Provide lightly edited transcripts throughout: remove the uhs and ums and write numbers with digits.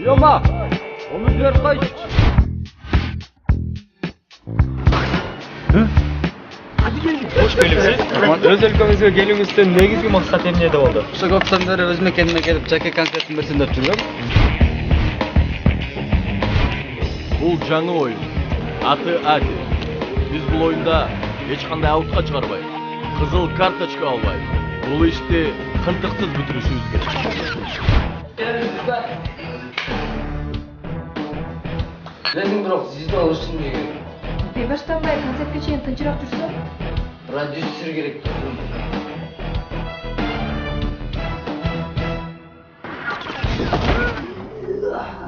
Yoma, onu ver kaç. Hoş gelipsiz. Öz өлкөбүзгө келүүңүздүн негизги максаты эмнеде болду? Ошо көптөн бери өз мекениме келип жеке концертин берсин деп жүргөм. Бул жаңы оюн. Аты Ади. Биз бул оюнда эч кандай аутка чыгарбай, кызыл карточка албай, бул ишти кынтыксыз бүтүрүшүбүз керек. Лезин бирок сизди алышым керек. Баштанбай концертке чейин тынчыраак жүрсө? Продюсер керек.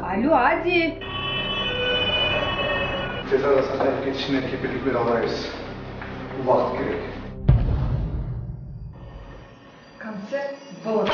Алло, Ади. Tez arada sahaya geçişine kepirlik bir alayız. Bu vakit gerek. Konser болады.